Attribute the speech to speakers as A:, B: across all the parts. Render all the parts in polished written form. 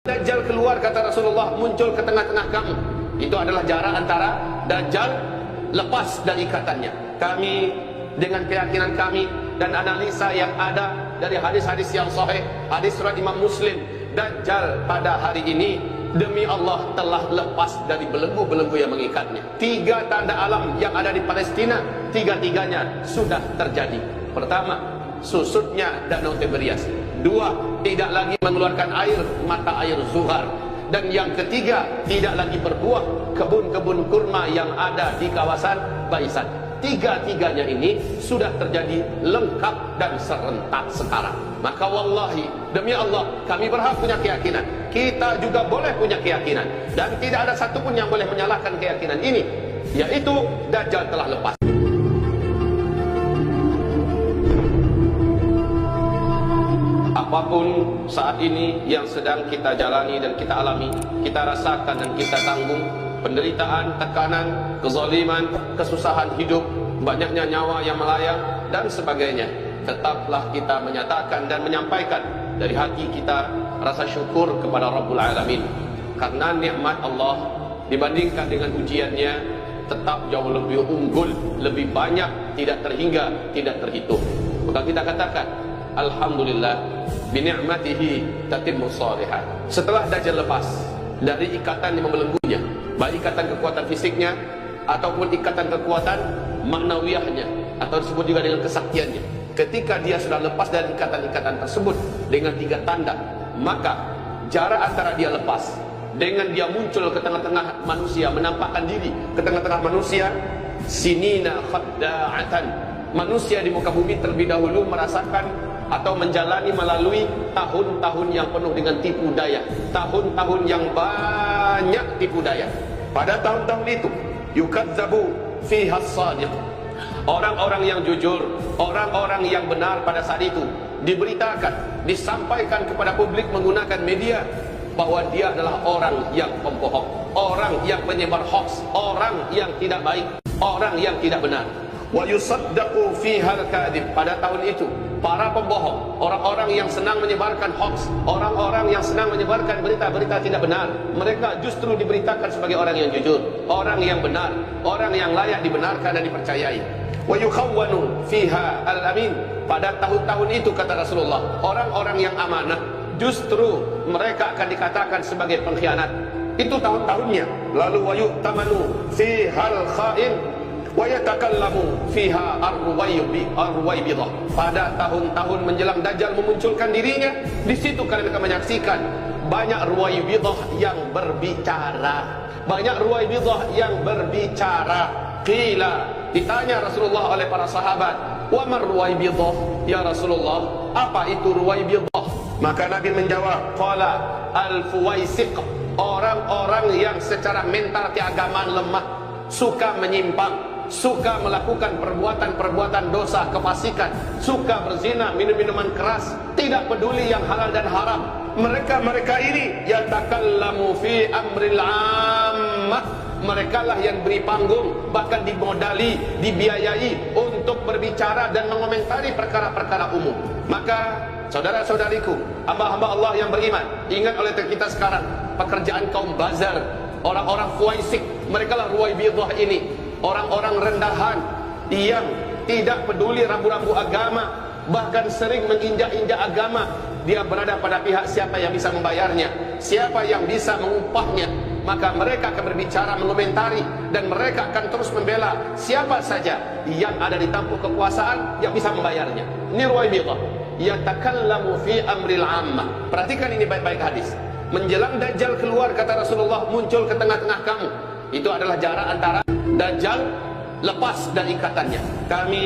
A: Dajjal keluar, kata Rasulullah, muncul ke tengah-tengah kamu. Itu adalah jarak antara Dajjal lepas dari ikatannya. Kami dengan keyakinan kami dan analisa yang ada dari hadis-hadis yang sahih, hadis surat Imam Muslim, Dajjal pada hari ini demi Allah telah lepas dari belenggu-belenggu yang mengikatnya. 3 tanda alam yang ada di Palestina, 3-tiganya sudah terjadi. Pertama, susutnya Danau Tiberias. 2, tidak lagi mengeluarkan air, mata air Zuhar. Dan yang ketiga, tidak lagi berbuah kebun-kebun kurma yang ada di kawasan Baisan. 3-tiganya ini sudah terjadi lengkap dan serentak sekarang. Maka wallahi, demi Allah, kami berhak punya keyakinan. Kita juga boleh punya keyakinan. Dan tidak ada satupun yang boleh menyalahkan keyakinan ini, yaitu Dajjal telah lepas. Apapun saat ini yang sedang kita jalani dan kita alami, kita rasakan dan kita tanggung, penderitaan, tekanan, kezaliman, kesusahan hidup, banyaknya nyawa yang melayang, dan sebagainya. Tetaplah kita menyatakan dan menyampaikan dari hati kita rasa syukur kepada Rabbul Alamin. Karena nikmat Allah dibandingkan dengan ujiannya tetap jauh lebih unggul, lebih banyak, tidak terhingga, tidak terhitung. Maka kita katakan, alhamdulillah, bini'matihi tatimmu shalihat. Setelah Dajjal lepas dari ikatan yang membelenggunya, baik ikatan kekuatan fisiknya ataupun ikatan kekuatan maknawiyahnya, atau disebut juga dengan kesaktiannya. Ketika dia sudah lepas dari ikatan-ikatan tersebut dengan 3 tanda, maka jarak antara dia lepas dengan dia muncul ke tengah-tengah manusia, menampakkan diri ke tengah-tengah manusia, sinina khadda'atan. Manusia di muka bumi terlebih dahulu merasakan atau menjalani melalui tahun-tahun yang penuh dengan tipu daya, tahun-tahun yang banyak tipu daya. Pada tahun-tahun itu yukadzabu fiha as-sadiq. Orang-orang yang jujur, orang-orang yang benar pada saat itu diberitakan, disampaikan kepada publik menggunakan media bahwa dia adalah orang yang pembohong, orang yang penyebar hoax, orang yang tidak baik, orang yang tidak benar. Wa yusaddaqu fiha al-kadhib. Pada tahun itu para pembohong, orang-orang yang senang menyebarkan hoax, orang-orang yang senang menyebarkan berita-berita tidak benar, mereka justru diberitakan sebagai orang yang jujur, orang yang benar, orang yang layak dibenarkan dan dipercayai. Wa yukhawwanu fiha al-amin. Pada tahun-tahun itu, kata Rasulullah, orang-orang yang amanah justru mereka akan dikatakan sebagai pengkhianat. Itu tahun-tahunnya. Lalu wa yu'tamanu fiha al-kha'in wa yatakallamu fiha ar-ruwaybidah. Pada tahun-tahun menjelang Dajjal memunculkan dirinya, di situ kalian akan menyaksikan banyak ruwaybidah yang berbicara, banyak ruwaybidah yang berbicara. Qila, ditanya Rasulullah oleh para sahabat, wa mar ruwaybidah ya Rasulullah, apa itu ruwaybidah? Maka Nabi menjawab, qala al-fuwaisiq, orang-orang yang secara mental keagamaan lemah, suka menyimpang, suka melakukan perbuatan-perbuatan dosa, kefasikan, suka berzina, minum-minuman keras, tidak peduli yang halal dan haram. Mereka ini yatakallamu fi amril ammah. Mereka lah yang beri panggung, bahkan dimodali, dibiayai untuk berbicara dan mengomentari perkara-perkara umum. Maka saudara-saudariku, hamba-hamba Allah yang beriman, ingat oleh kita sekarang pekerjaan kaum bazar, orang-orang fuwaisik, mereka lah ruwaybidah ini, orang-orang rendahan yang tidak peduli rambu-rambu agama, bahkan sering menginjak-injak agama. Dia berada pada pihak siapa yang bisa membayarnya, siapa yang bisa mengupahnya, maka mereka akan berbicara, mengomentari, dan mereka akan terus membela siapa saja yang ada di tampuk kekuasaan yang bisa membayarnya. Ini ruwaybidah, yatakallamu fi amril ammah. Perhatikan ini baik-baik hadis. Menjelang Dajjal keluar, kata Rasulullah, muncul ke tengah-tengah kamu. Itu adalah jarak antara Dajjal lepas dari ikatannya. Kami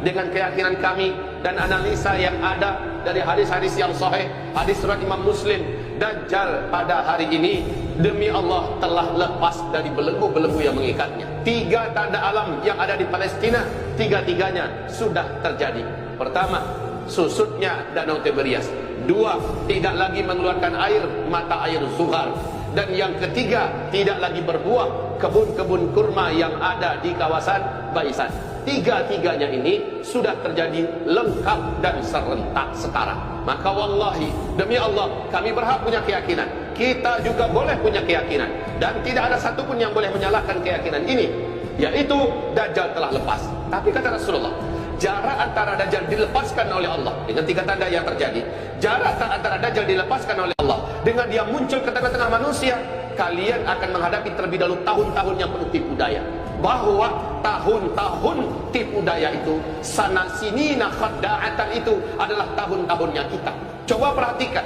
A: dengan keyakinan kami dan analisa yang ada dari hadis-hadis yang sahih, hadis surat Imam Muslim, Dajjal pada hari ini demi Allah telah lepas dari belenggu-belenggu yang mengikatnya. 3 tanda alam yang ada di Palestina, 3-tiganya sudah terjadi. Pertama, susutnya Danau Tiberias. 2, tidak lagi mengeluarkan air, mata air Zuhar. Dan yang ketiga, tidak lagi berbuah kebun-kebun kurma yang ada di kawasan Baisan. 3-tiganya ini sudah terjadi lengkap dan serentak sekarang. Maka wallahi, demi Allah, kami berhak punya keyakinan. kita juga boleh punya keyakinan, dan tidak ada satupun yang boleh menyalahkan keyakinan ini, yaitu Dajjal telah lepas. Tapi kata Rasulullah, jarak antara Dajjal dilepaskan oleh Allah dengan 3 tanda yang terjadi. Jarak antara Dajjal dilepaskan oleh Allah dengan dia muncul ke tengah-tengah manusia, kalian akan menghadapi terlebih dahulu tahun-tahun yang penuh tipu daya. Bahwa tahun-tahun tipu daya itu, sana sini khadda'atan itu adalah tahun-tahunnya kita. Coba perhatikan,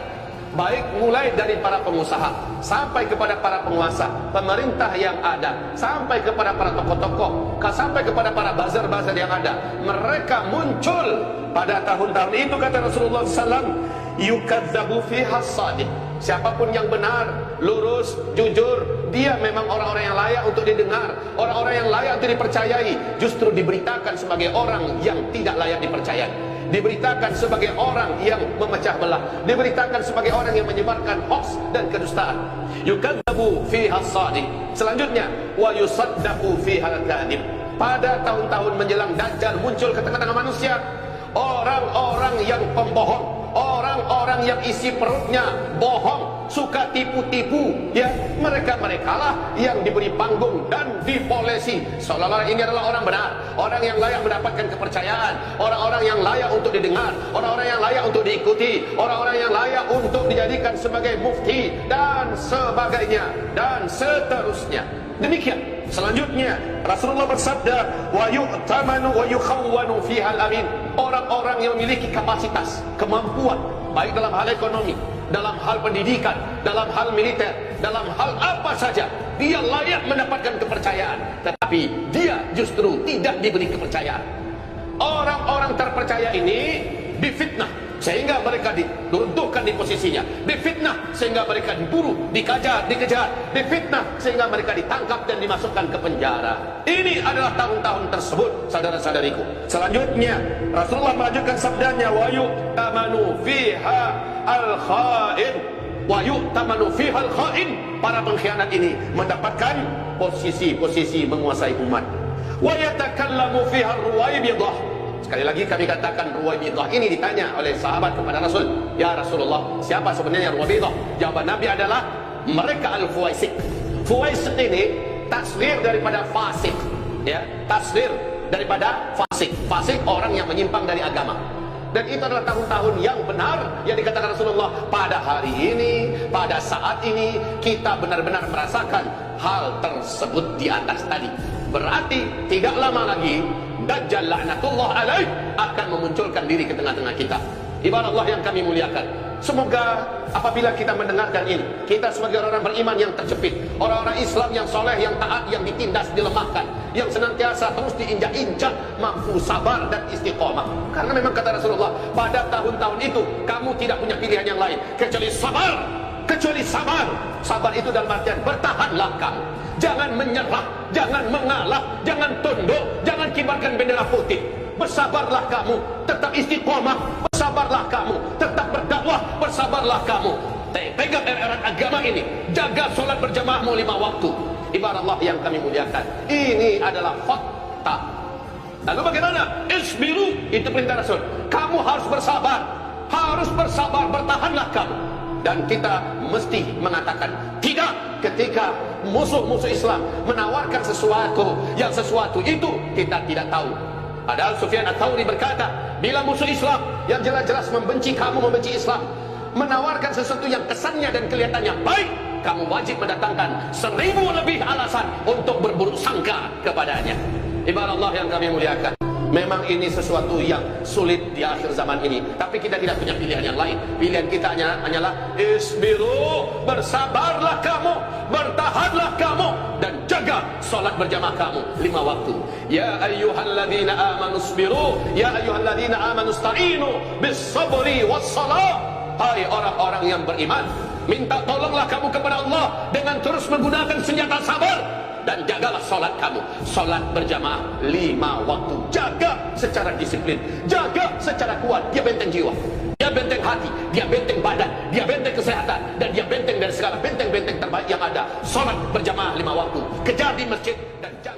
A: baik mulai dari para pengusaha sampai kepada para penguasa, pemerintah yang ada, sampai kepada para tokoh-tokoh, sampai kepada para bazar-bazar yang ada, mereka muncul pada tahun-tahun itu. Kata Rasulullah SAW, yukadzabu fiha shadiq. Siapapun yang benar, lurus, jujur, dia memang orang-orang yang layak untuk didengar, orang-orang yang layak untuk dipercayai, justru diberitakan sebagai orang yang tidak layak dipercayai, diberitakan sebagai orang yang memecah belah, diberitakan sebagai orang yang menyebarkan hoax dan kedustaan. Yukadzabu fiha shadiq. Selanjutnya, wa yusaddaqu fiha al-kadhib. Pada tahun-tahun menjelang Dajjal muncul ke tengah-tengah manusia, orang-orang yang pembohong, orang-orang yang isi perutnya bohong, suka tipu-tipu, ya, mereka-mereka lah yang diberi panggung dan dipolesi seolah-olah ini adalah orang benar, orang yang layak mendapatkan kepercayaan, orang-orang yang layak untuk didengar, orang-orang yang layak untuk diikuti, orang-orang yang layak untuk dijadikan sebagai mufti dan sebagainya dan seterusnya. Demikian. Selanjutnya Rasulullah bersabda, wa yu'tamanu wa yukhawwanu fiha al-amin. Orang-orang yang memiliki kapasitas, kemampuan, baik dalam hal ekonomi, dalam hal pendidikan, dalam hal militer, dalam hal apa saja, dia layak mendapatkan kepercayaan, tetapi dia justru tidak diberi kepercayaan. Orang-orang terpercaya ini difitnah sehingga mereka diruntuhkan di posisinya, difitnah sehingga mereka diburu, dikejar, difitnah sehingga mereka ditangkap dan dimasukkan ke penjara. Ini adalah tahun-tahun tersebut, saudara-saudariku. Selanjutnya Rasulullah melanjutkan sabdanya, wa yu'tamanu fiha al-kha'in, wa yu'tamanu fiha al-kha'in. Para pengkhianat ini mendapatkan posisi-posisi menguasai umat. Wa yatakallamu fiha ar-ruwaibidah. Sekali lagi kami katakan, Ruwaibidah ini ditanya oleh sahabat kepada Rasul, ya Rasulullah, siapa sebenarnya Ruwaibidah? Jawaban Nabi adalah, mereka al-Fuwaisik. Fuwaisik ini tasghir daripada fasik, ya, tasghir daripada fasik. Fasik orang yang menyimpang dari agama. Dan itu adalah tahun-tahun yang benar yang dikatakan Rasulullah, pada hari ini, pada saat ini kita benar-benar merasakan hal tersebut di atas tadi. Berarti tidak lama lagi Dajjal laknatullah alaih akan memunculkan diri ke tengah-tengah kita. Ibarat Allah yang kami muliakan, semoga apabila kita mendengarkan ini, kita sebagai orang beriman yang terjepit, orang-orang Islam yang soleh, yang taat, yang ditindas, dilemahkan, yang senantiasa terus diinjak-injak, mampu sabar dan istiqomah. Karena memang kata Rasulullah, pada tahun-tahun itu kamu tidak punya pilihan yang lain kecuali sabar. Kecuali sabar. Sabar itu dalam artian bertahanlah kamu, jangan menyerah, jangan mengalah, jangan tunduk, jangan kibarkan bendera putih. Bersabarlah kamu, tetap istiqomah. Bersabarlah kamu, tetap berdakwah. Bersabarlah kamu, pegang erat agama ini, jaga solat berjamaahmu 5 waktu. Ibarat Allah yang kami muliakan, ini adalah fakta. Lalu bagaimana? Isbiru, itu perintah Rasul. Kamu harus bersabar, bertahanlah kamu. Dan kita mesti mengatakan tidak ketika musuh-musuh Islam menawarkan sesuatu itu kita tidak tahu. Padahal Sufyan Ats-Tsauri berkata, bila musuh Islam yang jelas-jelas membenci kamu, membenci Islam, menawarkan sesuatu yang kesannya dan kelihatannya baik, kamu wajib mendatangkan 1000 lebih alasan untuk berburuk sangka kepadanya. Ibarat Allah yang kami muliakan, memang ini sesuatu yang sulit di akhir zaman ini, tapi kita tidak punya pilihan yang lain. Pilihan kita hanyalah isbiru, bersabarlah kamu, bertahanlah kamu, dan jaga solat berjamaah kamu 5 waktu. Ya ayyuhalladzina amanu isbiru, ya ayyuhalladzina amanu ista'inu bis sabri was salah. Hai orang-orang yang beriman, minta tolonglah kamu kepada Allah dengan terus menggunakan senjata sabar. Dan jagalah solat kamu, solat berjamaah 5 waktu. Jaga secara disiplin, jaga secara kuat. Dia benteng jiwa, dia benteng hati, dia benteng badan, dia benteng kesehatan, dan dia benteng dari segala benteng-benteng terbaik yang ada. Solat berjamaah 5 waktu, kejar di masjid dan jaga.